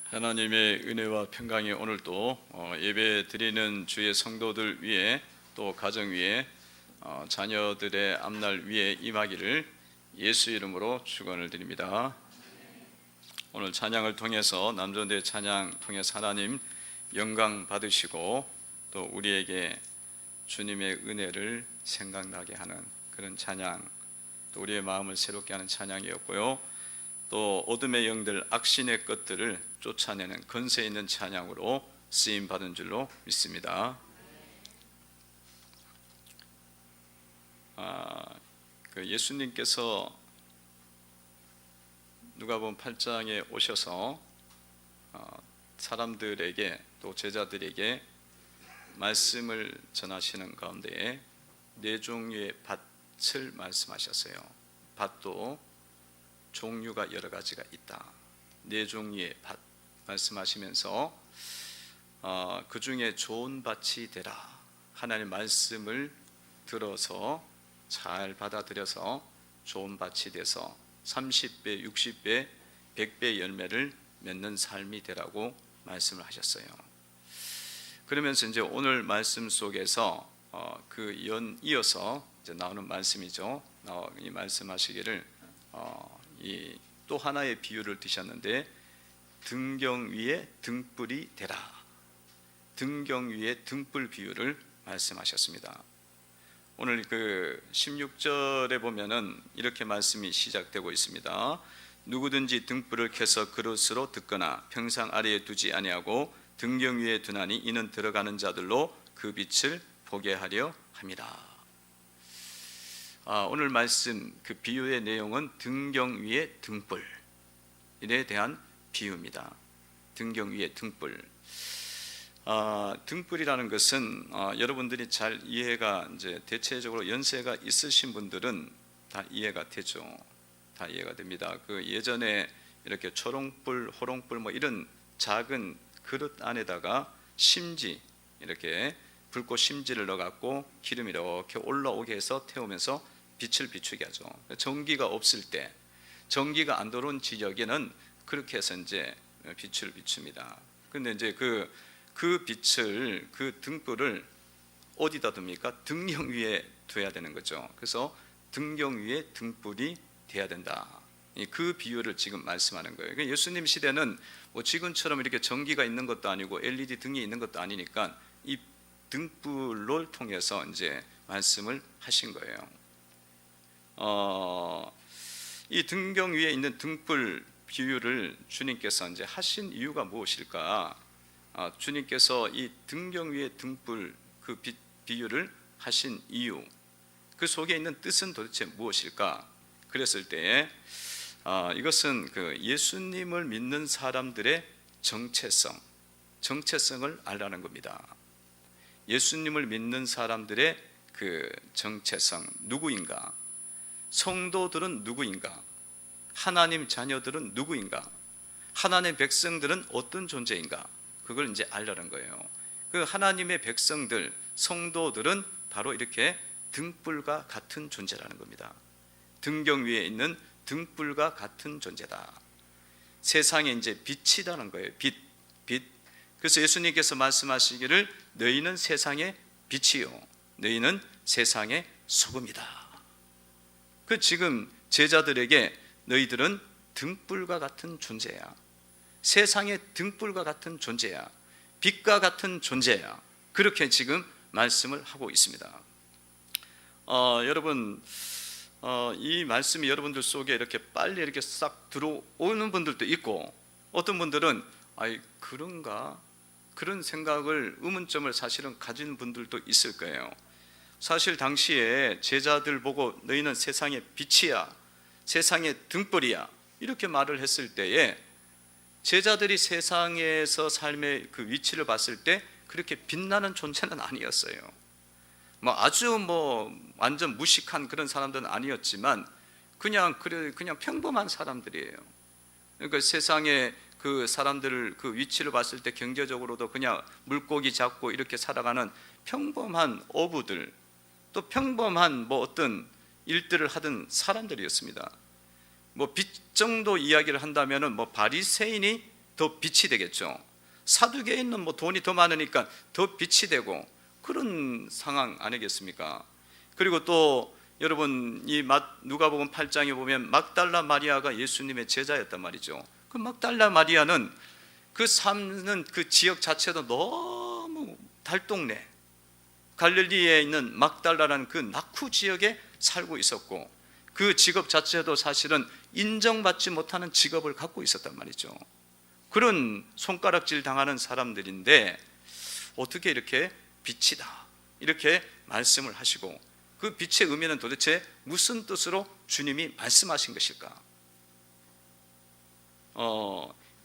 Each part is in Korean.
하나님의 은혜와 평강이 오늘도 예배 드리는 주의 성도들 위에 또 가정 위에 자녀들의 앞날 위에 임하기를 예수 이름으로 축원을 드립니다. 오늘 찬양을 통해서 남전대 찬양 통해서 하나님 영광 받으시고 또 우리에게 주님의 은혜를 생각나게 하는 그런 찬양, 또 우리의 마음을 새롭게 하는 찬양이었고요. 또 어둠의 영들, 악신의 것들을 쫓아내는 건세 있는 찬양으로 쓰임 받은 줄로 믿습니다. 예수님께서 누가복음 8장에 오셔서 사람들에게 또 제자들에게 말씀을 전하시는 가운데 네 종류의 밭을 말씀하셨어요. 밭도 종류가 여러 가지가 있다. 네 종류의 밭 말씀하시면서 그 중에 좋은 밭이 되라. 하나님의 말씀을 들어서 잘 받아들여서 좋은 밭이 돼서 30배, 60배, 100배 열매를 맺는 삶이 되라고 말씀을 하셨어요. 그러면서 이제 오늘 말씀 속에서 이어서 이제 나오는 말씀이죠. 이 말씀하시기를 또 하나의 비유를 드셨는데 등경 위에 등불이 되라. 등경 위에 등불 비유를 말씀하셨습니다. 오늘 16절에 보면은 이렇게 말씀이 시작되고 있습니다. 누구든지 등불을 켜서 그릇으로 듣거나 평상 아래에 두지 아니하고 등경 위에 두나니 이는 들어가는 자들로 그 빛을 보게 하려 함이라. 오늘 말씀 그 비유의 내용은 등경 위에 등불에 대한 비유입니다. 등경 위에 등불. 등불이라는 것은 여러분들이 잘 이해가 이제 대체적으로 연세가 있으신 분들은 다 이해가 되죠. 다 이해가 됩니다. 예전에 이렇게 초롱불, 호롱불 뭐 이런 작은 그릇 안에다가 심지 이렇게 붉고 심지를 넣어갖고 기름이 이렇게 올라오게 해서 태우면서 빛을 비추게 하죠. 전기가 없을 때, 전기가 안 들어온 지역에는 그렇게 해서 이제 빛을 비춥니다. 근데 이제 그 빛을, 그 등불을 어디다 둡니까? 등경 위에 둬야 되는 거죠. 그래서 등경 위에 등불이 돼야 된다. 그 비유를 지금 말씀하는 거예요. 예수님 시대는 뭐 지금처럼 이렇게 전기가 있는 것도 아니고 LED 등이 있는 것도 아니니까 이 등불을 통해서 이제 말씀을 하신 거예요. 이 등경 위에 있는 등불 비유를 주님께서 이제 하신 이유가 무엇일까? 주님께서 이 등경 위에 등불 그 비유를 하신 이유, 그 속에 있는 뜻은 도대체 무엇일까? 그랬을 때에 이것은 예수님을 믿는 사람들의 정체성을 알라는 겁니다. 예수님을 믿는 사람들의 그 정체성, 누구인가? 성도들은 누구인가? 하나님 자녀들은 누구인가? 하나님의 백성들은 어떤 존재인가? 그걸 이제 알라는 거예요. 그 하나님의 백성들, 성도들은 바로 이렇게 등불과 같은 존재라는 겁니다. 등경 위에 있는 등불과 같은 존재다. 세상에 이제 빛이라는 거예요. 빛. 그래서 예수님께서 말씀하시기를 너희는 세상의 빛이요, 너희는 세상의 소금이다. 지금 제자들에게 너희들은 등불과 같은 존재야. 세상의 등불과 같은 존재야. 빛과 같은 존재야. 그렇게 지금 말씀을 하고 있습니다. 여러분, 이 말씀이 여러분들 속에 이렇게 빨리 이렇게 싹 들어오는 분들도 있고, 어떤 분들은 그런가? 그런 생각을, 의문점을 사실은 가진 분들도 있을 거예요. 사실 당시에 제자들 보고 너희는 세상의 빛이야, 세상의 등불이야, 이렇게 말을 했을 때에 제자들이 세상에서 삶의 그 위치를 봤을 때 그렇게 빛나는 존재는 아니었어요. 아주 완전 무식한 그런 사람들은 아니었지만 그냥 평범한 사람들이에요. 그러니까 세상에 그 사람들을 그 위치를 봤을 때 경제적으로도 그냥 물고기 잡고 이렇게 살아가는 평범한 어부들, 또 평범한 어떤 일들을 하던 사람들이었습니다. 빛 정도 이야기를 한다면은 바리새인이 더 빛이 되겠죠. 사두개인은 뭐 돈이 더 많으니까 더 빛이 되고 그런 상황 아니겠습니까? 그리고 또 여러분 이 누가복음 8장에 보면 막달라 마리아가 예수님의 제자였단 말이죠. 그 막달라 마리아는 그 사는 그 지역 자체도 너무 달동네, 갈릴리에 있는 막달라라는 그 낙후 지역에 살고 있었고 그 직업 자체도 사실은 인정받지 못하는 직업을 갖고 있었단 말이죠. 그런 손가락질 당하는 사람들인데 어떻게 이렇게 빛이다 이렇게 말씀을 하시고 그 빛의 의미는 도대체 무슨 뜻으로 주님이 말씀하신 것일까?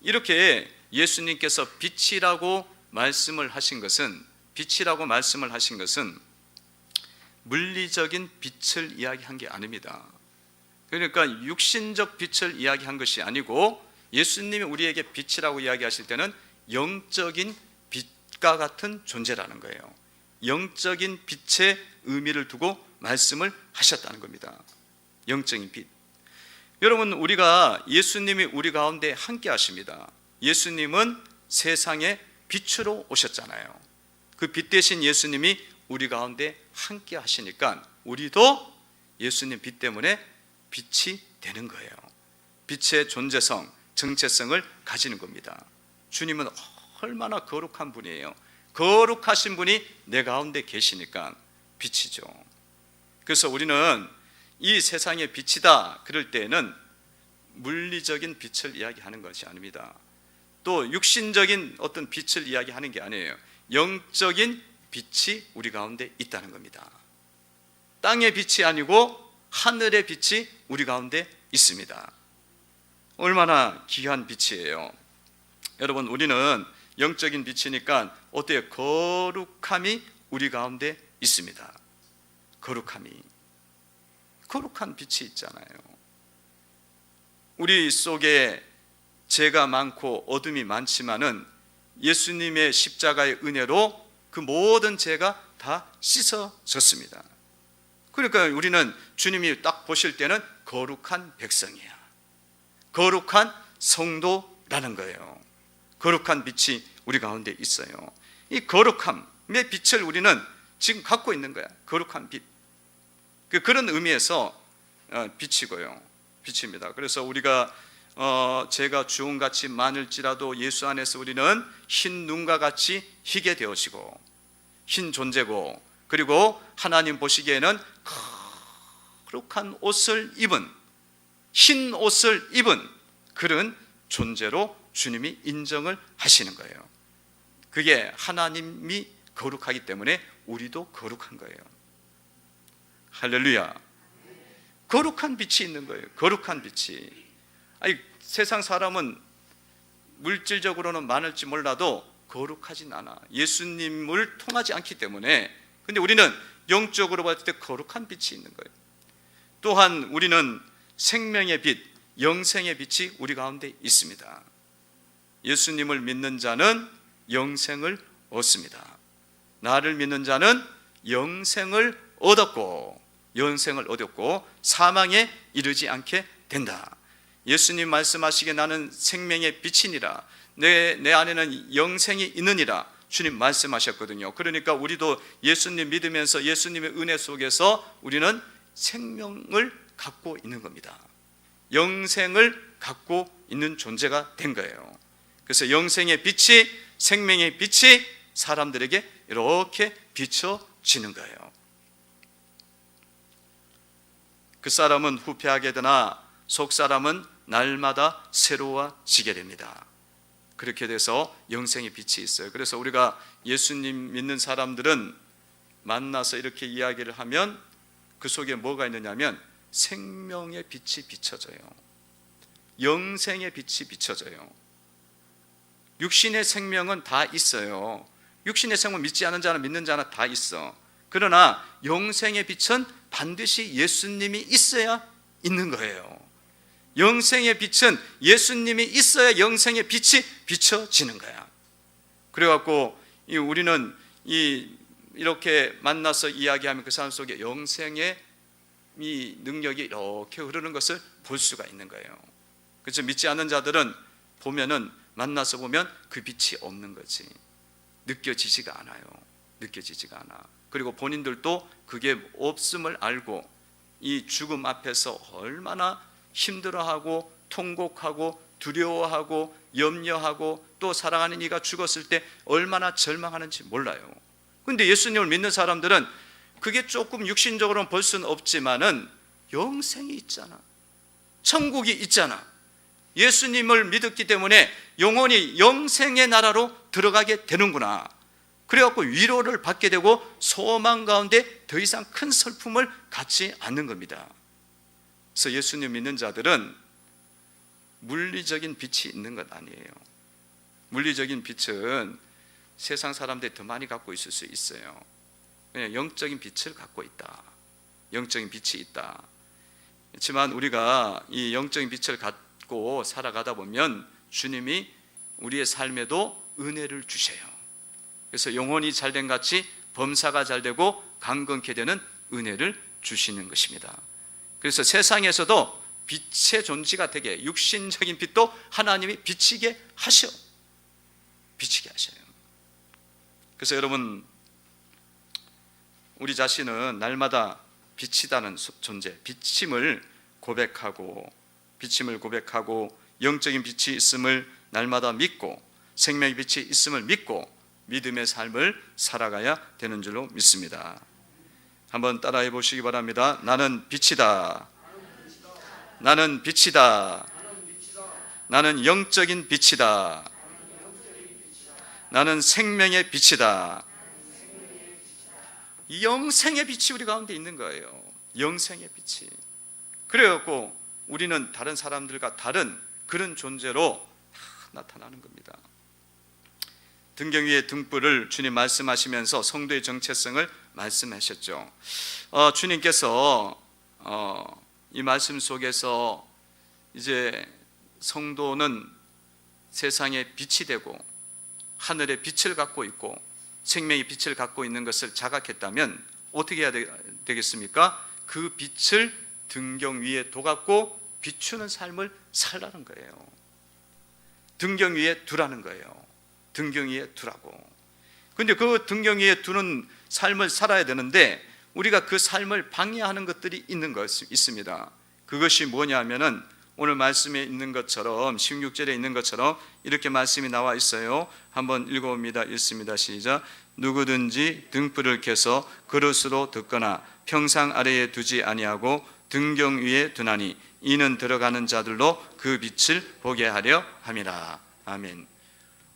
이렇게 예수님께서 빛이라고 말씀을 하신 것은 물리적인 빛을 이야기한 게 아닙니다. 그러니까 육신적 빛을 이야기한 것이 아니고 예수님이 우리에게 빛이라고 이야기하실 때는 영적인 빛과 같은 존재라는 거예요. 영적인 빛의 의미를 두고 말씀을 하셨다는 겁니다. 영적인 빛. 여러분, 우리가 예수님이 우리 가운데 함께 하십니다. 예수님은 세상의 빛으로 오셨잖아요. 그 빛 대신 예수님이 우리 가운데 함께 하시니까 우리도 예수님 빛 때문에 빛이 되는 거예요. 빛의 존재성, 정체성을 가지는 겁니다. 주님은 얼마나 거룩한 분이에요. 거룩하신 분이 내 가운데 계시니까 빛이죠. 그래서 우리는 이 세상의 빛이다 그럴 때에는 물리적인 빛을 이야기하는 것이 아닙니다. 또 육신적인 어떤 빛을 이야기하는 게 아니에요. 영적인 빛이 우리 가운데 있다는 겁니다. 땅의 빛이 아니고 하늘의 빛이 우리 가운데 있습니다. 얼마나 귀한 빛이에요. 여러분, 우리는 영적인 빛이니까 어때요? 거룩함이 우리 가운데 있습니다. 거룩한 빛이 있잖아요. 우리 속에 죄가 많고 어둠이 많지만은 예수님의 십자가의 은혜로 그 모든 죄가 다 씻어졌습니다. 그러니까 우리는 주님이 딱 보실 때는 거룩한 백성이야, 거룩한 성도라는 거예요. 거룩한 빛이 우리 가운데 있어요. 이 거룩함의 빛을 우리는 지금 갖고 있는 거야. 거룩한 빛. 그런 의미에서 빛입니다. 그래서 우리가 죄가 주홍같이 많을지라도 예수 안에서 우리는 흰 눈과 같이 희게 되어지고 흰 존재고, 그리고 하나님 보시기에는 거룩한 옷을 입은, 흰 옷을 입은 그런 존재로 주님이 인정을 하시는 거예요. 그게 하나님이 거룩하기 때문에 우리도 거룩한 거예요. 할렐루야. 거룩한 빛이 있는 거예요. 거룩한 빛이. 아니, 세상 사람은 물질적으로는 많을지 몰라도 거룩하진 않아. 예수님을 통하지 않기 때문에. 근데 우리는 영적으로 봤을 때 거룩한 빛이 있는 거예요. 또한 우리는 생명의 빛, 영생의 빛이 우리 가운데 있습니다. 예수님을 믿는 자는 영생을 얻습니다. 나를 믿는 자는 영생을 얻었고 사망에 이르지 않게 된다. 예수님 말씀하시기에 나는 생명의 빛이니라, 내 안에는 영생이 있느니라 주님 말씀하셨거든요. 그러니까 우리도 예수님 믿으면서 예수님의 은혜 속에서 우리는 생명을 갖고 있는 겁니다. 영생을 갖고 있는 존재가 된 거예요. 그래서 영생의 빛이, 생명의 빛이 사람들에게 이렇게 비춰지는 거예요. 그 사람은 후패하게 되나 속 사람은 날마다 새로워지게 됩니다. 그렇게 돼서 영생의 빛이 있어요. 그래서 우리가 예수님 믿는 사람들은 만나서 이렇게 이야기를 하면 그 속에 뭐가 있느냐면 생명의 빛이 비춰져요. 영생의 빛이 비춰져요. 육신의 생명은 다 있어요. 육신의 생명 믿지 않는 자나 믿는 자나 다 있어. 그러나 영생의 빛은 반드시 예수님이 있어야 있는 거예요. 영생의 빛은 예수님이 있어야 영생의 빛이 비춰지는 거야. 그래갖고 우리는 이렇게 만나서 이야기하면 그 사람 속에 영생의 이 능력이 이렇게 흐르는 것을 볼 수가 있는 거예요. 그래서 믿지 않는 자들은 보면은 만나서 보면 그 빛이 없는 거지. 느껴지지가 않아요. 느껴지지가 않아. 그리고 본인들도 그게 없음을 알고 이 죽음 앞에서 얼마나 힘들어하고 통곡하고 두려워하고 염려하고 또 사랑하는 이가 죽었을 때 얼마나 절망하는지 몰라요. 근데 예수님을 믿는 사람들은 그게 조금 육신적으로는 볼 수는 없지만은 영생이 있잖아. 천국이 있잖아. 예수님을 믿었기 때문에 영원히 영생의 나라로 들어가게 되는구나. 그래갖고 위로를 받게 되고 소망 가운데 더 이상 큰 슬픔을 갖지 않는 겁니다. 그래서 예수님 믿는 자들은 물리적인 빛이 있는 것 아니에요. 물리적인 빛은 세상 사람들이 더 많이 갖고 있을 수 있어요. 그냥 영적인 빛을 갖고 있다. 영적인 빛이 있다. 그렇지만 우리가 이 영적인 빛을 갖고 살아가다 보면 주님이 우리의 삶에도 은혜를 주셔요. 그래서 영혼이 잘된 같이 범사가 잘되고 강건케 되는 은혜를 주시는 것입니다. 그래서 세상에서도 빛의 존재가 되게 육신적인 빛도 하나님이 비치게 하셔요. 그래서 여러분, 우리 자신은 날마다 빛이다는 존재, 비침을 고백하고 영적인 빛이 있음을 날마다 믿고 생명의 빛이 있음을 믿고 믿음의 삶을 살아가야 되는 줄로 믿습니다. 한번 따라해 보시기 바랍니다. 나는 빛이다. 나는 빛이다. 나는 영적인 빛이다. 나는 생명의 빛이다. 영생의 빛이 우리 가운데 있는 거예요. 영생의 빛이. 그래갖고 우리는 다른 사람들과 다른 그런 존재로 나타나는 겁니다. 등경 위의 등불을 주님 말씀하시면서 성도의 정체성을 말씀하셨죠. 주님께서 이 말씀 속에서 이제 성도는 세상의 빛이 되고 하늘의 빛을 갖고 있고 생명의 빛을 갖고 있는 것을 자각했다면 어떻게 해야 되겠습니까? 그 빛을 등경 위에 둬갖고 비추는 삶을 살라는 거예요. 등경 위에 두라는 거예요. 등경 위에 두라고. 근데 그 등경 위에 두는 삶을 살아야 되는데 우리가 그 삶을 방해하는 것들이 있습니다. 그것이 뭐냐 하면은 오늘 말씀에 있는 것처럼 16절에 있는 것처럼 이렇게 말씀이 나와 있어요. 한번 읽어봅니다. 읽습니다. 시작. 누구든지 등불을 켜서 그릇으로 듣거나 평상 아래에 두지 아니하고 등경 위에 두나니 이는 들어가는 자들로 그 빛을 보게 하려 함이라. 아멘.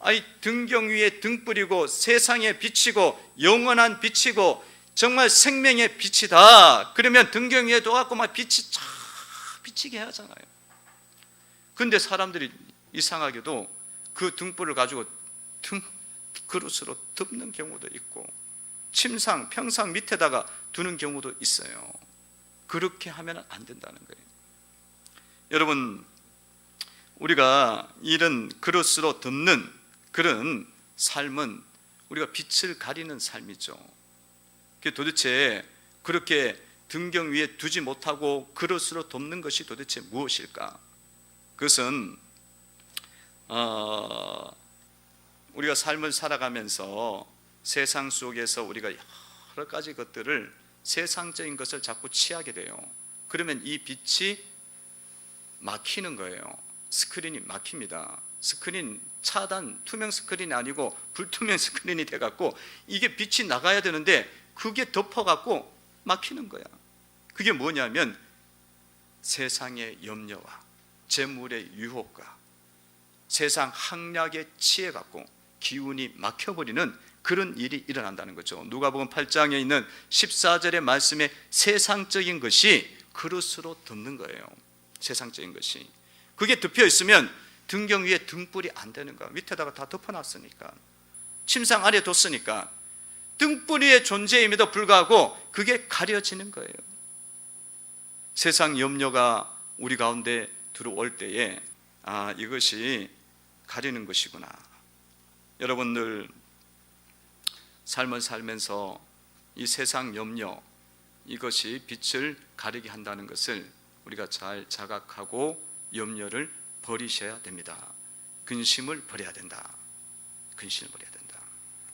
아이, 등경 위에 등불이고 세상의 빛이고 영원한 빛이고 정말 생명의 빛이다. 그러면 등경 위에 둬갖고 막 빛이 쫙 비치게 하잖아요. 근데 사람들이 이상하게도 그 등불을 가지고 그릇으로 덮는 경우도 있고 침상, 평상 밑에다가 두는 경우도 있어요. 그렇게 하면 안 된다는 거예요. 여러분, 우리가 이런 그릇으로 덮는 그런 삶은 우리가 빛을 가리는 삶이죠. 도대체 그렇게 등경 위에 두지 못하고 그릇으로 덮는 것이 도대체 무엇일까? 그것은 우리가 삶을 살아가면서 세상 속에서 우리가 여러 가지 것들을 세상적인 것을 자꾸 취하게 돼요. 그러면 이 빛이 막히는 거예요. 스크린이 막힙니다. 스크린 차단, 투명 스크린이 아니고 불투명 스크린이 돼갖고 이게 빛이 나가야 되는데 그게 덮어갖고 막히는 거야. 그게 뭐냐면 세상의 염려와 재물의 유혹과 세상 학략에 취해갖고 기운이 막혀버리는 그런 일이 일어난다는 거죠. 누가복음 8장에 있는 14절의 말씀에 세상적인 것이 그릇으로 덮는 거예요. 세상적인 것이. 그게 덮여 있으면 등경 위에 등불이 안 되는 거야. 밑에다가 다 덮어놨으니까. 침상 아래 뒀으니까. 등불 위의 존재임에도 불구하고 그게 가려지는 거예요. 세상 염려가 우리 가운데 들어올 때에 이것이 가리는 것이구나. 여러분들 삶을 살면서 이 세상 염려, 이것이 빛을 가리게 한다는 것을 우리가 잘 자각하고 염려를 버리셔야 됩니다. 근심을 버려야 된다. 근심을 버려야 된다.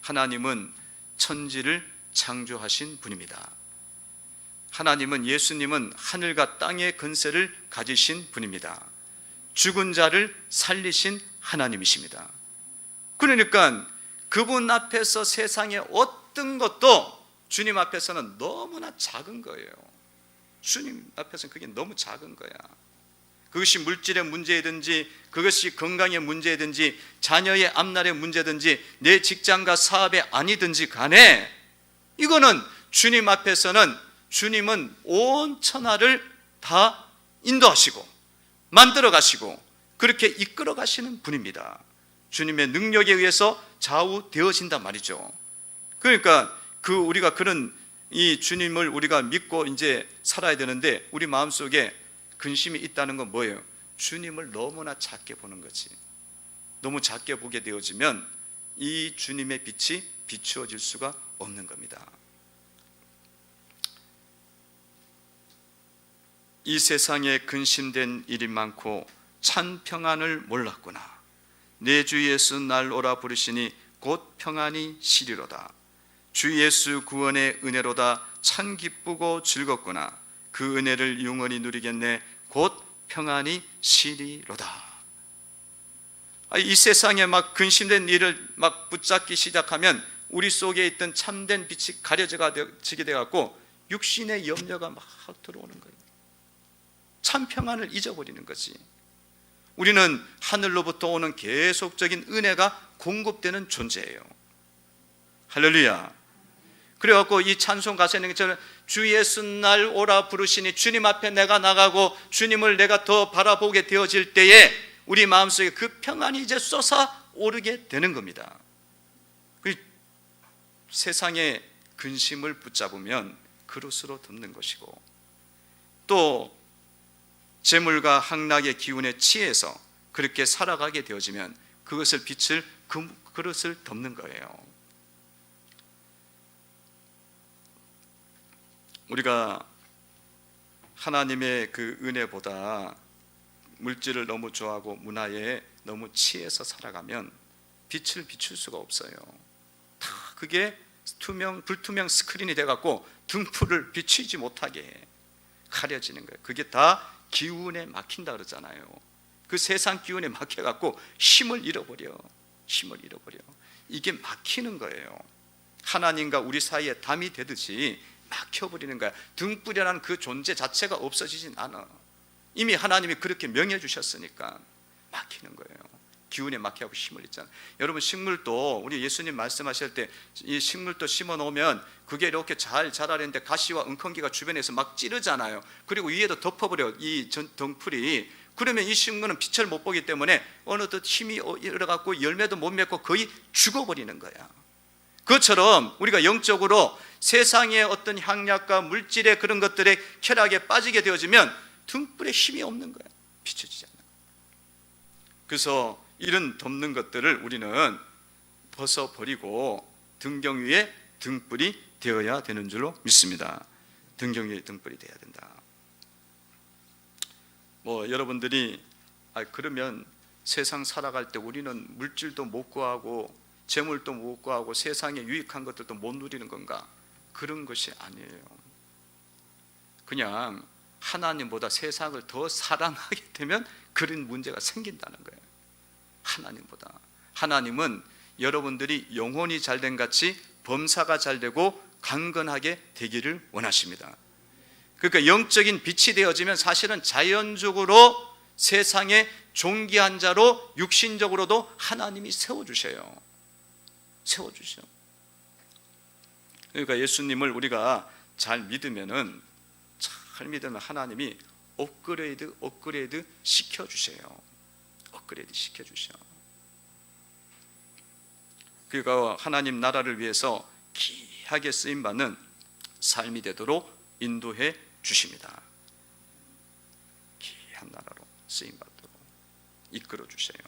하나님은 천지를 창조하신 분입니다. 하나님은, 예수님은 하늘과 땅의 권세를 가지신 분입니다. 죽은 자를 살리신 하나님이십니다. 그러니까 그분 앞에서 세상의 어떤 것도 주님 앞에서는 너무나 작은 거예요. 주님 앞에서는 그게 너무 작은 거야. 그것이 물질의 문제이든지, 그것이 건강의 문제이든지, 자녀의 앞날의 문제든지, 내 직장과 사업의 아니든지 간에 이거는 주님 앞에서는, 주님은 온 천하를 다 인도하시고 만들어 가시고 그렇게 이끌어 가시는 분입니다. 주님의 능력에 의해서 좌우되어진단 말이죠. 그러니까 우리가 그런 이 주님을 우리가 믿고 이제 살아야 되는데, 우리 마음속에 근심이 있다는 건 뭐예요? 주님을 너무나 작게 보는 거지. 너무 작게 보게 되어지면 이 주님의 빛이 비추어질 수가 없는 겁니다. 이 세상에 근심된 일이 많고 찬 평안을 몰랐구나. 내 주 예수 날 오라 부르시니 곧 평안이 시리로다. 주 예수 구원의 은혜로다. 참 기쁘고 즐겁구나. 그 은혜를 영원히 누리겠네. 곧 평안이 시리로다. 이 세상에 막 근심된 일을 막 붙잡기 시작하면 우리 속에 있던 참된 빛이 가려지게 돼갖고 육신의 염려가 막 들어오는 거예요. 참 평안을 잊어버리는 거지. 우리는 하늘로부터 오는 계속적인 은혜가 공급되는 존재예요. 할렐루야. 그래갖고 이 찬송 가사에 있는 것처럼 주 예수 날 오라 부르시니, 주님 앞에 내가 나가고 주님을 내가 더 바라보게 되어질 때에 우리 마음속에 그 평안이 이제 솟아오르게 되는 겁니다. 세상의 근심을 붙잡으면 그릇으로 덮는 것이고, 또 재물과 향락의 기운에 취해서 그렇게 살아가게 되어지면 그것을 빛을 그릇을 덮는 거예요. 우리가 하나님의 그 은혜보다 물질을 너무 좋아하고 문화에 너무 취해서 살아가면 빛을 비출 수가 없어요. 다 그게 불투명 스크린이 돼갖고 등불을 비추지 못하게 가려지는 거예요. 그게 다 기운에 막힌다 그러잖아요. 그 세상 기운에 막혀갖고 힘을 잃어버려. 이게 막히는 거예요. 하나님과 우리 사이에 담이 되듯이 막혀버리는 거야. 등불이라는 그 존재 자체가 없어지진 않아. 이미 하나님이 그렇게 명해 주셨으니까 막히는 거예요. 기운에 막혀갖고 힘을 잃잖아. 여러분, 식물도 우리 예수님 말씀하실 때 이 식물도 심어 놓으면 그게 이렇게 잘 자라는데 가시와 웅컹기가 주변에서 막 찌르잖아요. 그리고 위에도 덮어버려, 이 덩풀이. 그러면 이 식물은 빛을 못 보기 때문에 어느덧 힘이 잃어갖고 열매도 못 맺고 거의 죽어버리는 거야. 그것처럼 우리가 영적으로 세상의 어떤 향락과 물질의 그런 것들의 쾌락에 빠지게 되어지면 등불에 힘이 없는 거야. 비춰지지 않아. 그래서 이런 덮는 것들을 우리는 벗어버리고 등경 위에 등불이 되어야 되는 줄로 믿습니다. 등경 위에 등불이 되어야 된다. 여러분들이 그러면 세상 살아갈 때 우리는 물질도 못 구하고 재물도 못 구하고 세상에 유익한 것들도 못 누리는 건가? 그런 것이 아니에요. 그냥 하나님보다 세상을 더 사랑하게 되면 그런 문제가 생긴다는 거예요. 하나님보다. 하나님은 여러분들이 영혼이 잘된 같이 범사가 잘되고 강건하게 되기를 원하십니다. 그러니까 영적인 빛이 되어지면 사실은 자연적으로 세상에 존귀한 자로 육신적으로도 하나님이 세워주셔요. 그러니까 예수님을 우리가 잘 믿으면 하나님이 업그레이드 시켜주셔요. 그러니까 하나님 나라를 위해서 귀하게 쓰임받는 삶이 되도록 인도해 주십니다. 귀한 나라로 쓰임받도록 이끌어 주세요.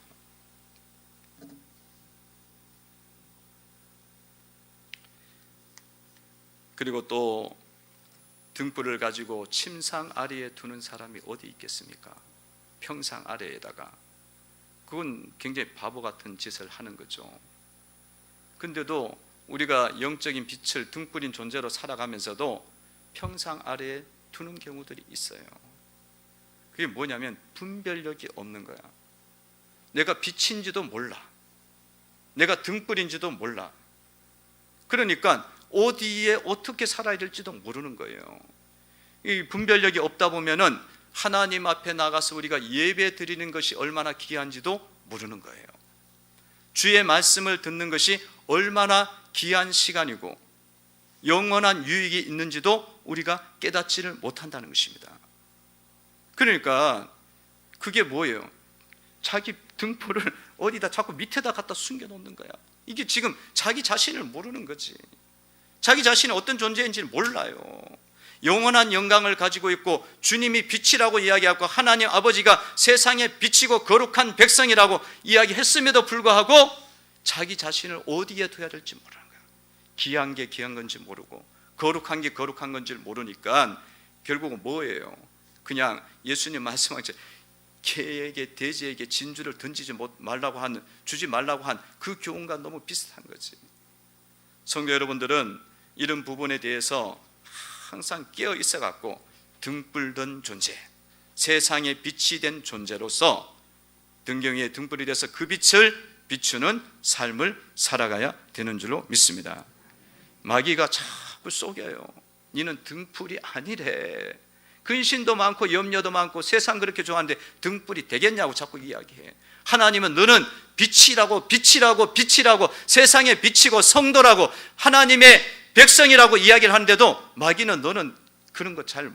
그리고 또 등불을 가지고 침상 아래에 두는 사람이 어디 있겠습니까? 평상 아래에다가 그건 굉장히 바보 같은 짓을 하는 거죠. 근데도 우리가 영적인 빛을 등불인 존재로 살아가면서도 평상 아래에 두는 경우들이 있어요. 그게 뭐냐면 분별력이 없는 거야. 내가 빛인지도 몰라. 내가 등불인지도 몰라. 그러니까 어디에 어떻게 살아야 될지도 모르는 거예요. 이 분별력이 없다 보면은 하나님 앞에 나가서 우리가 예배 드리는 것이 얼마나 귀한지도 모르는 거예요. 주의 말씀을 듣는 것이 얼마나 귀한 시간이고 영원한 유익이 있는지도 우리가 깨닫지를 못한다는 것입니다. 그러니까 그게 뭐예요? 자기 등불을 어디다 자꾸 밑에다 갖다 숨겨놓는 거야. 이게 지금 자기 자신을 모르는 거지. 자기 자신이 어떤 존재인지를 몰라요. 영원한 영광을 가지고 있고 주님이 빛이라고 이야기하고 하나님 아버지가 세상에 빛이고 거룩한 백성이라고 이야기했음에도 불구하고 자기 자신을 어디에 둬야 될지 모르는 거야. 귀한 게 귀한 건지 모르고 거룩한 게 거룩한 건지 모르니까 결국은 뭐예요? 그냥 예수님 말씀하신 개에게 돼지에게 진주를 던지지 말라고 하는, 주지 말라고 한 그 교훈과 너무 비슷한 거지. 성도 여러분들은 이런 부분에 대해서 항상 깨어 있어 갖고 등불 든 존재, 세상의 빛이 된 존재로서 등경 위에 등불이 돼서 그 빛을 비추는 삶을 살아가야 되는 줄로 믿습니다. 마귀가 자꾸 속여요. 너는 등불이 아니래. 근심도 많고 염려도 많고 세상 그렇게 좋아하는데 등불이 되겠냐고 자꾸 이야기해. 하나님은 너는 빛이라고 빛이라고 빛이라고 세상의 빛이고 성도라고 하나님의 백성이라고 이야기를 하는데도 마귀는 너는 그런 거 잘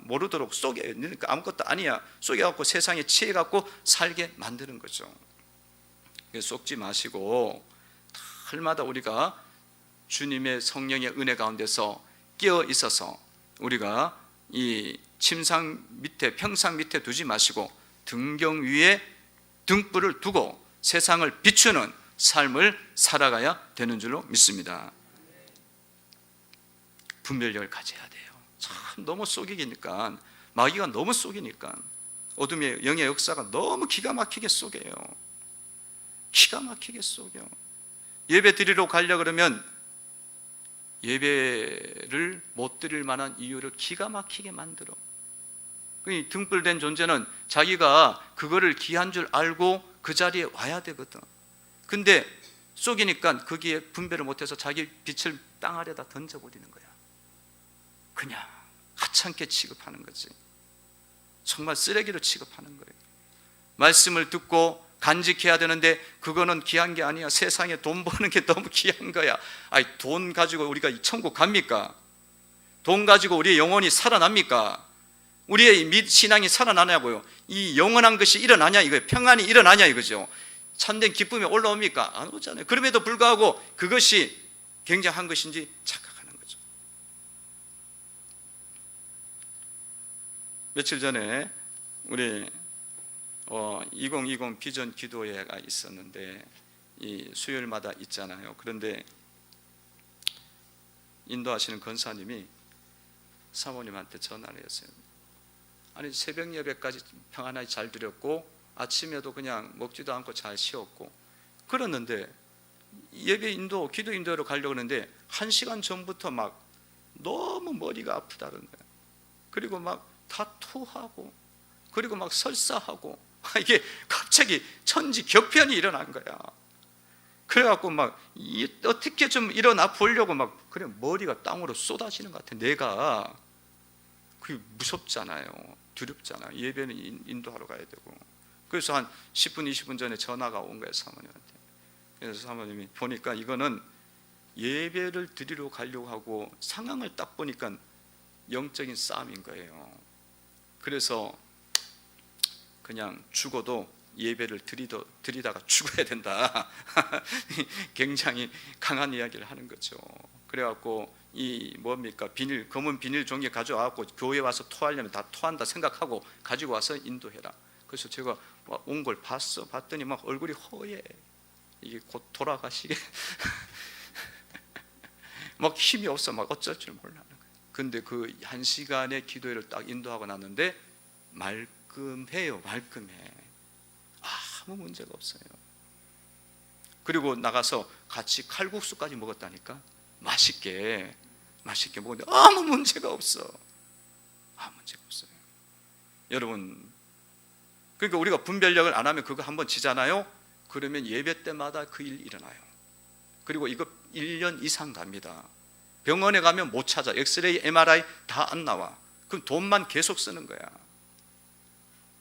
모르도록 속여요. 그러니까 아무것도 아니야. 속여갖고 세상에 취해갖고 살게 만드는 거죠. 속지 마시고 날마다 우리가 주님의 성령의 은혜 가운데서 깨어 있어서 우리가 이 침상 밑에 평상 밑에 두지 마시고 등경 위에 등불을 두고 세상을 비추는 삶을 살아가야 되는 줄로 믿습니다. 분별력을 가져야 돼요. 참 너무 속이니까 마귀가 너무 속이니까 어둠의 영의 역사가 너무 기가 막히게 속여요. 기가 막히게 속여. 예배 드리러 가려 그러면 예배를 못 드릴 만한 이유를 기가 막히게 만들어. 등불된 존재는 자기가 그거를 귀한 줄 알고 그 자리에 와야 되거든. 근데 속이니까 거기에 분별을 못해서 자기 빛을 땅 아래다 던져버리는 거야. 그냥 하찮게 취급하는 거지. 정말 쓰레기로 취급하는 거예요. 말씀을 듣고 간직해야 되는데 그거는 귀한 게 아니야. 세상에 돈 버는 게 너무 귀한 거야. 아니, 돈 가지고 우리가 천국 갑니까? 돈 가지고 우리의 영혼이 살아납니까? 우리의 신앙이 살아나냐고요. 이 영원한 것이 일어나냐 이거예요. 평안이 일어나냐 이거죠. 참된 기쁨이 올라옵니까? 안 오잖아요. 그럼에도 불구하고 그것이 굉장한 것인지 착각하는 거죠. 며칠 전에 우리 2020 비전 기도회가 있었는데 이 수요일마다 있잖아요. 그런데 인도하시는 권사님이 사모님한테 전화를 했어요. 아니, 새벽 예배까지 평안하게 잘 드렸고 아침에도 그냥 먹지도 않고 잘 쉬었고 그랬는데 예배 인도, 기도 인도로 가려고 하는데 1시간 전부터 막 너무 머리가 아프다는 거야. 그리고 막 다 토하고 그리고 막 설사하고 이게 갑자기 천지격변이 일어난 거야. 그래갖고 막 어떻게 좀 일어나 보려고 막 그래 머리가 땅으로 쏟아지는 것 같아. 내가 그게 무섭잖아요. 두렵잖아요. 예배는 인도하러 가야 되고. 그래서 한 10분 20분 전에 전화가 온 거예요, 사모님한테. 그래서 사모님이 보니까 이거는 예배를 드리러 가려고 하고 상황을 딱 보니까 영적인 싸움인 거예요. 그래서 그냥 죽어도 예배를 드리다가 죽어야 된다. 굉장히 강한 이야기를 하는 거죠. 그래갖고 이 뭡니까 검은 비닐 종이 가져와갖고 교회 와서 토하려면 다 토한다 생각하고 가지고 와서 인도해라. 그래서 제가 온 걸 봤더니 막 얼굴이 허해. 이게 곧 돌아가시게 막 힘이 없어. 막 어쩔 줄 몰라는 거예요. 근데 그 1시간의 기도회를 딱 인도하고 났는데 말끔해요. 말끔해. 아무 문제가 없어요. 그리고 나가서 같이 칼국수까지 먹었다니까. 맛있게 먹었는데 아무 문제가 없어. 아무 문제가 없어요. 여러분, 그러니까 우리가 분별력을 안 하면 그거 한번 지잖아요. 그러면 예배 때마다 그 일 일어나요. 그리고 이거 1년 이상 갑니다. 병원에 가면 못 찾아. 엑스레이, MRI 다 안 나와. 그럼 돈만 계속 쓰는 거야.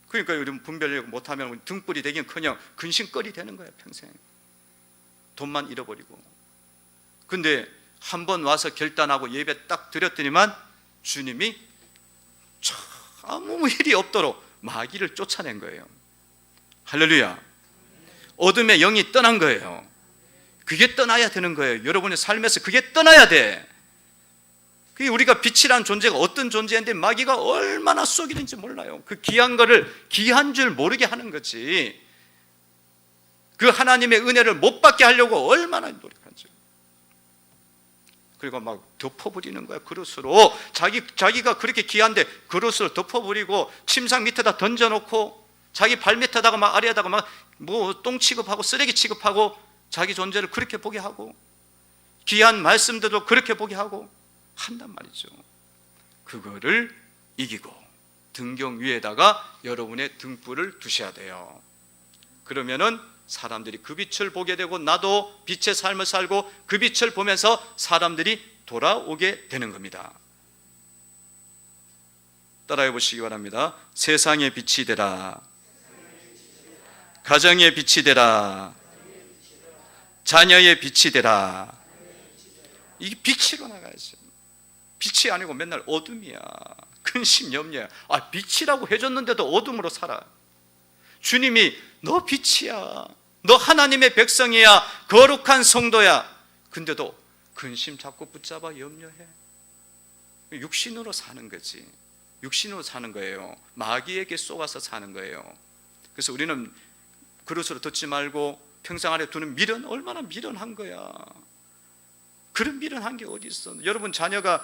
그러니까 요즘 분별력 못하면 등불이 되긴커녕 근심거리 되는 거야, 평생. 돈만 잃어버리고. 근데 한 번 와서 결단하고 예배 딱 드렸더니만 주님이 아무 일이 없도록 마귀를 쫓아낸 거예요. 할렐루야. 어둠의 영이 떠난 거예요. 그게 떠나야 되는 거예요. 여러분의 삶에서 그게 떠나야 돼. 그게 우리가 빛이라는 존재가 어떤 존재인데 마귀가 얼마나 속이는지 몰라요. 그 귀한 거를 귀한 줄 모르게 하는 거지. 그 하나님의 은혜를 못 받게 하려고 얼마나 노력하죠. 그리고 막 덮어버리는 거야. 그릇으로 자기가 그렇게 귀한데 그릇을 덮어버리고 침상 밑에다 던져놓고 자기 발 밑에다가 막 아래에다가 막 뭐 똥 취급하고 쓰레기 취급하고 자기 존재를 그렇게 보게 하고 귀한 말씀들도 그렇게 보게 하고 한단 말이죠. 그거를 이기고 등경 위에다가 여러분의 등불을 두셔야 돼요. 그러면은 사람들이 그 빛을 보게 되고 나도 빛의 삶을 살고 그 빛을 보면서 사람들이 돌아오게 되는 겁니다. 따라해 보시기 바랍니다. 세상의 빛이 되라. 가정의 빛이 되라. 자녀의 빛이 되라. 이게 빛으로 나가야죠. 빛이 아니고 맨날 어둠이야. 근심 염려야. 빛이라고 해줬는데도 어둠으로 살아. 주님이 너 빛이야. 너 하나님의 백성이야. 거룩한 성도야. 근데도 근심 자꾸 붙잡아 염려해. 육신으로 사는 거지. 육신으로 사는 거예요. 마귀에게 속아서 사는 거예요. 그래서 우리는 그릇으로 듣지 말고 평상 아래 두는 미련, 얼마나 미련한 거야. 그런 미련한 게 어디 있어. 여러분 자녀가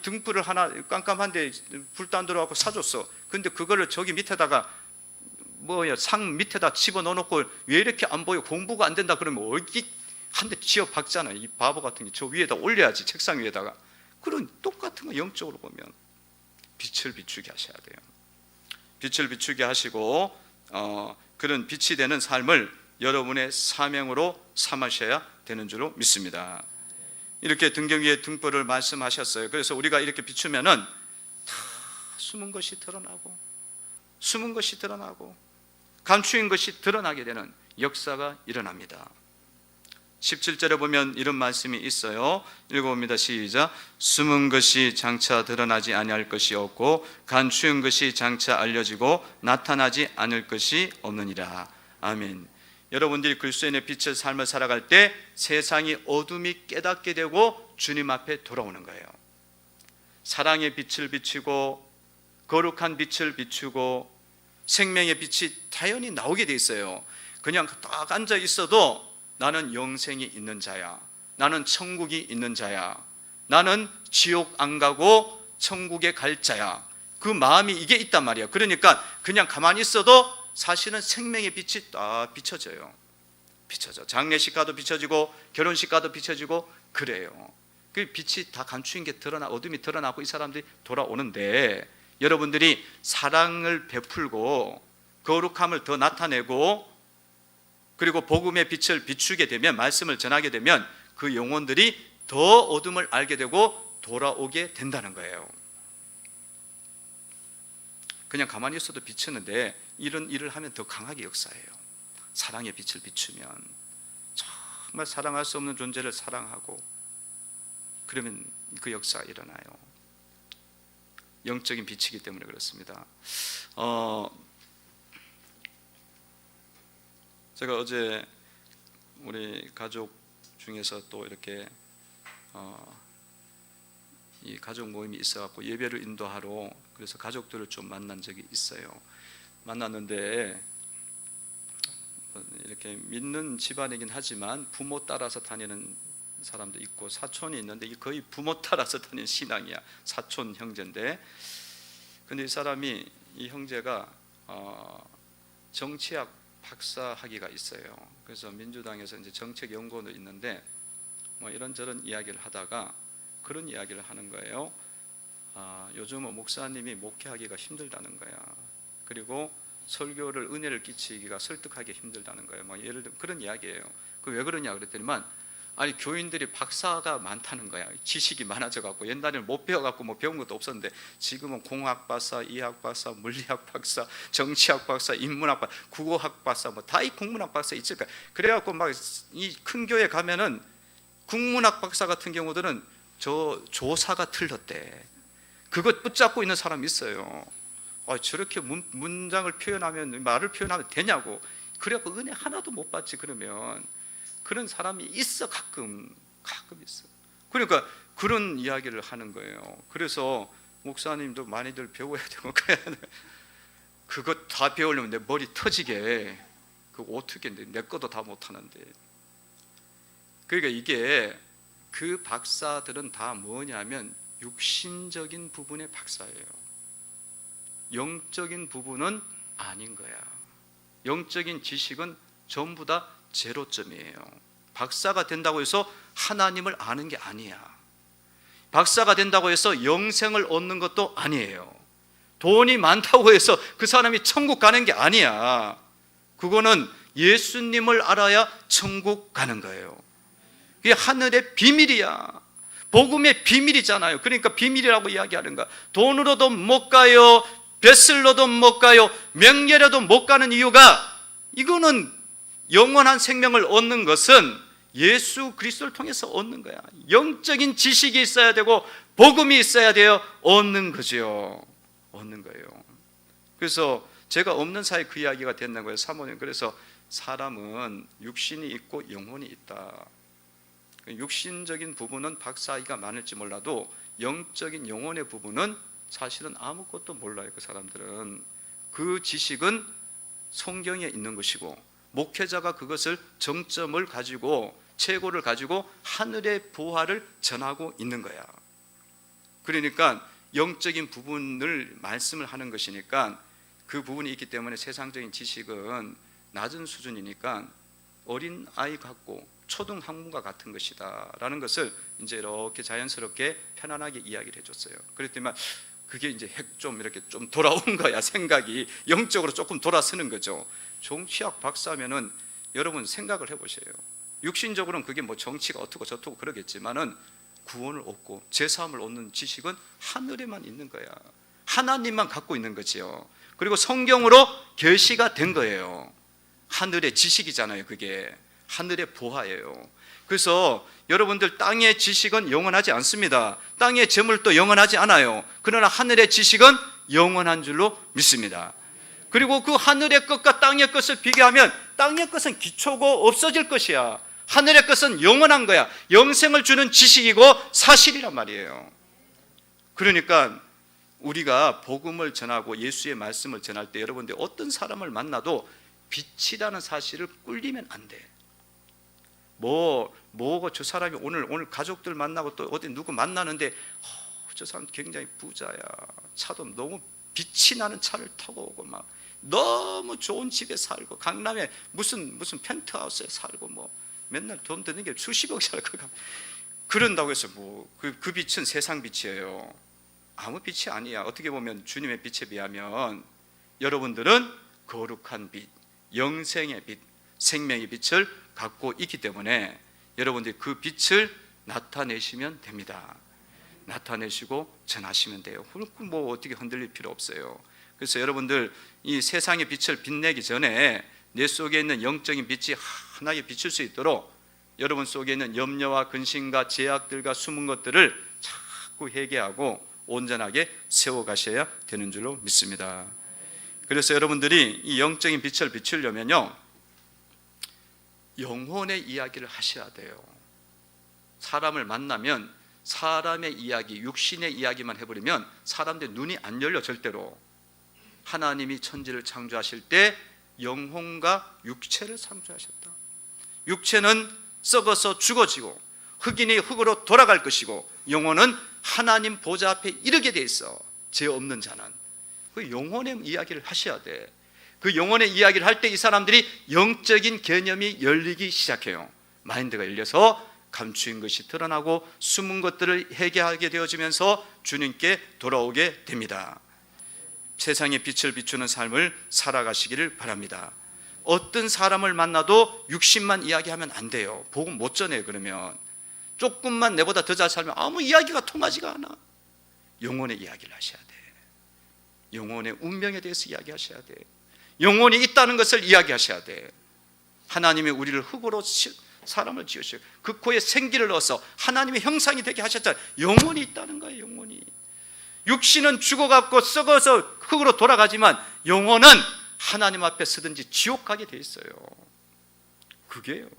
등불을 하나 깜깜한데 불도 안 들어가고 사줬어. 근데 그거를 저기 밑에다가 상 밑에다 집어넣어놓고 왜 이렇게 안 보여? 공부가 안 된다 그러면 어디 한 대 쥐어 박잖아. 이 바보 같은 게 저 위에다 올려야지. 책상 위에다가. 그런 똑같은 거 영적으로 보면 빛을 비추게 하셔야 돼요. 빛을 비추게 하시고 그런 빛이 되는 삶을 여러분의 사명으로 삼으셔야 되는 줄로 믿습니다. 이렇게 등경 위에 등불을 말씀하셨어요. 그래서 우리가 이렇게 비추면은 다 숨은 것이 드러나고 감추인 것이 드러나게 되는 역사가 일어납니다. 17절에 보면 이런 말씀이 있어요. 읽어봅니다. 시작. 숨은 것이 장차 드러나지 아니할 것이 없고 감추인 것이 장차 알려지고 나타나지 않을 것이 없느니라. 아멘. 여러분들이 그리스도인의 빛의 삶을 살아갈 때 세상이 어둠이 깨닫게 되고 주님 앞에 돌아오는 거예요. 사랑의 빛을 비추고 거룩한 빛을 비추고 생명의 빛이 자연히 나오게 돼 있어요. 그냥 딱 앉아 있어도 나는 영생이 있는 자야. 나는 천국이 있는 자야. 나는 지옥 안 가고 천국에 갈 자야. 그 마음이 이게 있단 말이야. 그러니까 그냥 가만히 있어도 사실은 생명의 빛이 딱 비춰져요. 장례식 가도 비춰지고 결혼식 가도 비춰지고 그래요. 그 빛이 다 감추인 게 어둠이 드러나고 이 사람들이 돌아오는데 여러분들이 사랑을 베풀고 거룩함을 더 나타내고 그리고 복음의 빛을 비추게 되면 말씀을 전하게 되면 그 영혼들이 더 어둠을 알게 되고 돌아오게 된다는 거예요. 그냥 가만히 있어도 비추는데 이런 일을 하면 더 강하게 역사해요. 사랑의 빛을 비추면 정말 사랑할 수 없는 존재를 사랑하고 그러면 그 역사가 일어나요. 영적인 빛이기 때문에 그렇습니다. 제가 어제 우리 가족 중에서 또 이렇게 이 가족 모임이 있어갖고 예배를 인도하러 그래서 가족들을 좀 만난 적이 있어요. 만났는데 이렇게 믿는 집안이긴 하지만 부모 따라서 다니는 사람도 있고 사촌이 있는데 거의 부모 따라서 다니는 신앙이야. 사촌 형제인데 근데 이 형제가 정치학 박사 학위가 있어요. 그래서 민주당에서 이제 정책 연구원도 있는데 뭐 이런저런 이야기를 하다가 그런 이야기를 하는 거예요. 요즘은 목사님이 목회하기가 힘들다는 거야. 그리고 설교를 은혜를 끼치기가 설득하기 힘들다는 거예요. 뭐 예를 들면 그런 이야기예요. 그 왜 그러냐 그랬더니만 아니 교인들이 박사가 많다는 거야. 지식이 많아져 갖고 옛날에는 못 배워 갖고 뭐 배운 것도 없었는데 지금은 공학 박사, 이학 박사, 물리학 박사, 정치학 박사, 인문학 박사, 국어학 박사 뭐 다 이 국문학 박사 있을 거야. 그래 갖고 막 이 큰 교회 가면은 국문학 박사 같은 경우들은 저 조사가 틀렸대. 그것 붙잡고 있는 사람이 있어요. 저렇게 문장을 표현하면 말을 표현하면 되냐고. 그래갖고 은혜 하나도 못 받지. 그러면 그런 사람이 있어. 가끔 있어. 그러니까 그런 이야기를 하는 거예요. 그래서 목사님도 많이들 배워야 되고 그거 다 배우려면 내 머리 터지게. 그거 어떻게 내 것도 다 못하는데. 그러니까 이게 그 박사들은 다 뭐냐면 육신적인 부분의 박사예요. 영적인 부분은 아닌 거야. 영적인 지식은 전부 다 제로점이에요. 박사가 된다고 해서 하나님을 아는 게 아니야. 박사가 된다고 해서 영생을 얻는 것도 아니에요. 돈이 많다고 해서 그 사람이 천국 가는 게 아니야. 그거는 예수님을 알아야 천국 가는 거예요. 그게 하늘의 비밀이야. 복음의 비밀이잖아요. 그러니까 비밀이라고 이야기하는 거야. 돈으로도 못 가요. 뱃슬로도 못 가요. 명예로도 못 가는 이유가 이거는 영원한 생명을 얻는 것은 예수 그리스도를 통해서 얻는 거야. 영적인 지식이 있어야 되고 복음이 있어야 돼요. 얻는 거죠. 얻는 거예요. 그래서 제가 없는 사이에 그 이야기가 됐는 거예요. 사모님. 그래서 사람은 육신이 있고 영혼이 있다. 육신적인 부분은 박사학위가 많을지 몰라도 영적인 영혼의 부분은 사실은 아무것도 몰라요. 그 사람들은. 그 지식은 성경에 있는 것이고 목회자가 그것을 정점을 가지고 최고를 가지고 하늘의 부활을 전하고 있는 거야. 그러니까 영적인 부분을 말씀을 하는 것이니까 그 부분이 있기 때문에 세상적인 지식은 낮은 수준이니까 어린 아이 같고 초등 학문과 같은 것이다 라는 것을 이제 이렇게 자연스럽게 편안하게 이야기를 해줬어요. 그랬더니만 그게 이제 좀 이렇게 좀 돌아온 거야. 생각이 영적으로 조금 돌아서는 거죠. 정치학 박사면은 여러분 생각을 해보세요. 육신적으로는 그게 뭐 정치가 어떻고 저떻고 그러겠지만은 구원을 얻고 제사함을 얻는 지식은 하늘에만 있는 거야. 하나님만 갖고 있는 거지요. 그리고 성경으로 계시가 된 거예요. 하늘의 지식이잖아요. 그게 하늘의 보화예요. 그래서 여러분들 땅의 지식은 영원하지 않습니다. 땅의 재물도 영원하지 않아요. 그러나 하늘의 지식은 영원한 줄로 믿습니다. 그리고 그 하늘의 것과 땅의 것을 비교하면 땅의 것은 기초고 없어질 것이야. 하늘의 것은 영원한 거야. 영생을 주는 지식이고 사실이란 말이에요. 그러니까 우리가 복음을 전하고 예수의 말씀을 전할 때 여러분들 어떤 사람을 만나도 빛이라는 사실을 꿀리면 안 돼. 뭐고 저 사람이 오늘 가족들 만나고 또 어디 누구 만나는데 저 사람 굉장히 부자야. 차도 너무 빛이 나는 차를 타고 오고 막 너무 좋은 집에 살고 강남에 무슨 펜트하우스에 살고 뭐 맨날 돈 드는 게 수십억 살고 그런다고 해서 뭐 그 빛은 세상 빛이에요. 아무 빛이 아니야. 어떻게 보면 주님의 빛에 비하면 여러분들은 거룩한 빛, 영생의 빛, 생명의 빛을 갖고 있기 때문에 여러분들이 그 빛을 나타내시면 됩니다. 나타내시고 전하시면 돼요. 뭐 어떻게 흔들릴 필요 없어요. 그래서 여러분들 이 세상의 빛을 빛내기 전에 내 속에 있는 영적인 빛이 하나에 비칠 수 있도록 여러분 속에 있는 염려와 근심과 제약들과 숨은 것들을 자꾸 회개하고 온전하게 세워가셔야 되는 줄로 믿습니다. 그래서 여러분들이 이 영적인 빛을 비추려면요 영혼의 이야기를 하셔야 돼요. 사람을 만나면 사람의 이야기, 육신의 이야기만 해버리면 사람들 눈이 안 열려. 절대로. 하나님이 천지를 창조하실 때 영혼과 육체를 창조하셨다. 육체는 썩어서 죽어지고 흑인이 흙으로 돌아갈 것이고 영혼은 하나님 보좌 앞에 이르게 돼 있어. 죄 없는 자는. 그 영혼의 이야기를 하셔야 돼. 그 영혼의 이야기를 할 때 이 사람들이 영적인 개념이 열리기 시작해요. 마인드가 열려서 감추인 것이 드러나고 숨은 것들을 회개하게 되어지면서 주님께 돌아오게 됩니다. 세상의 빛을 비추는 삶을 살아가시기를 바랍니다. 어떤 사람을 만나도 육신만 이야기하면 안 돼요. 복음 못 전해요. 그러면 조금만 내보다 더 잘 살면 아무 이야기가 통하지가 않아. 영혼의 이야기를 하셔야 돼. 영혼의 운명에 대해서 이야기하셔야 돼. 영혼이 있다는 것을 이야기하셔야 돼. 하나님이 우리를 흙으로 사람을 지으시고 그 코에 생기를 넣어서 하나님의 형상이 되게 하셨잖아요. 영혼이 있다는 거예요. 영혼이. 육신은 죽어갖고 썩어서 흙으로 돌아가지만 영혼은 하나님 앞에 서든지 지옥 가게 돼 있어요. 그게요.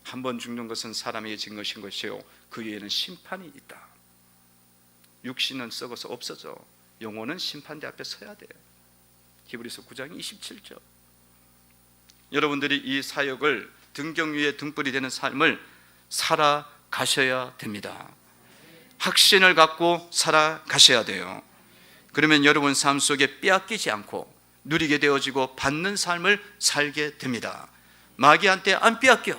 한 번 죽는 것은 사람에게 진 것인 것이요 그 위에는 심판이 있다. 육신은 썩어서 없어져. 영혼은 심판대 앞에 서야 돼요. 히브리서 9장 27절. 여러분들이 이 사역을 등경 위에 등불이 되는 삶을 살아가셔야 됩니다. 확신을 갖고 살아가셔야 돼요. 그러면 여러분 삶 속에 빼앗기지 않고 누리게 되어지고 받는 삶을 살게 됩니다. 마귀한테 안 빼앗겨.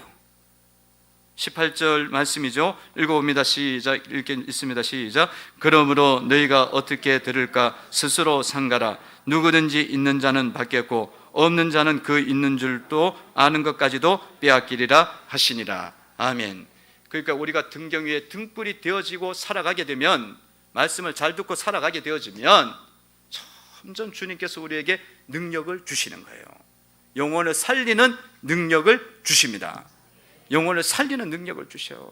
18절 말씀이죠. 읽어봅니다. 시작. 읽습니다. 시작. 그러므로 너희가 어떻게 들을까 스스로 상가라. 누구든지 있는 자는 받겠고 없는 자는 그 있는 줄도 아는 것까지도 빼앗기리라 하시니라. 아멘. 그러니까 우리가 등경 위에 등불이 되어지고 살아가게 되면, 말씀을 잘 듣고 살아가게 되어지면 점점 주님께서 우리에게 능력을 주시는 거예요. 영혼을 살리는 능력을 주십니다. 영혼을 살리는 능력을 주셔.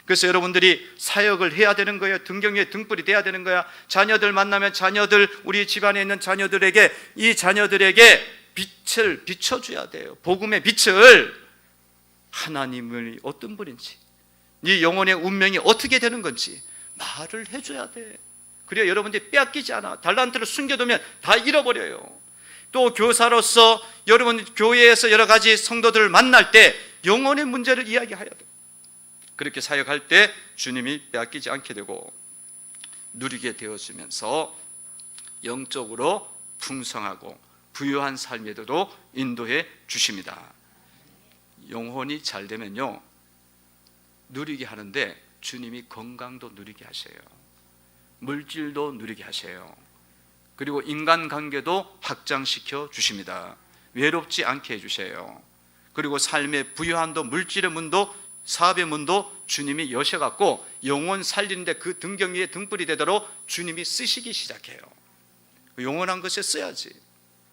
그래서 여러분들이 사역을 해야 되는 거예요. 등경 위에 등불이 돼야 되는 거야. 자녀들 만나면 자녀들, 우리 집안에 있는 자녀들에게, 이 자녀들에게 빛을 비춰줘야 돼요. 복음의 빛을, 하나님이 어떤 분인지, 네 영혼의 운명이 어떻게 되는 건지 말을 해줘야 돼. 그래야 여러분들이 빼앗기지 않아. 달란트를 숨겨두면 다 잃어버려요. 또 교사로서 여러분 교회에서 여러 가지 성도들을 만날 때 영혼의 문제를 이야기해야 돼. 그렇게 사역할 때 주님이 빼앗기지 않게 되고 누리게 되어지면서 영적으로 풍성하고 부유한 삶에도 인도해 주십니다. 영혼이 잘 되면요, 누리게 하는데 주님이 건강도 누리게 하셔요. 물질도 누리게 하셔요. 그리고 인간관계도 확장시켜 주십니다. 외롭지 않게 해주셔요. 그리고 삶의 부유함도, 물질의 문도, 사업의 문도 주님이 여셔갖고 영혼 살리는데 그 등경 위에 등불이 되도록 주님이 쓰시기 시작해요. 영원한 것에 써야지.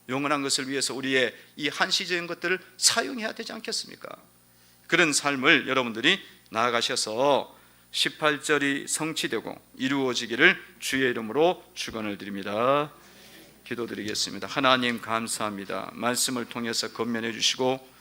영원한 것을 위해서 우리의 이 한시적인 것들을 사용해야 되지 않겠습니까? 그런 삶을 여러분들이 나아가셔서 18절이 성취되고 이루어지기를 주의 이름으로 축원을 드립니다. 기도드리겠습니다. 하나님 감사합니다. 말씀을 통해서 건면해 주시고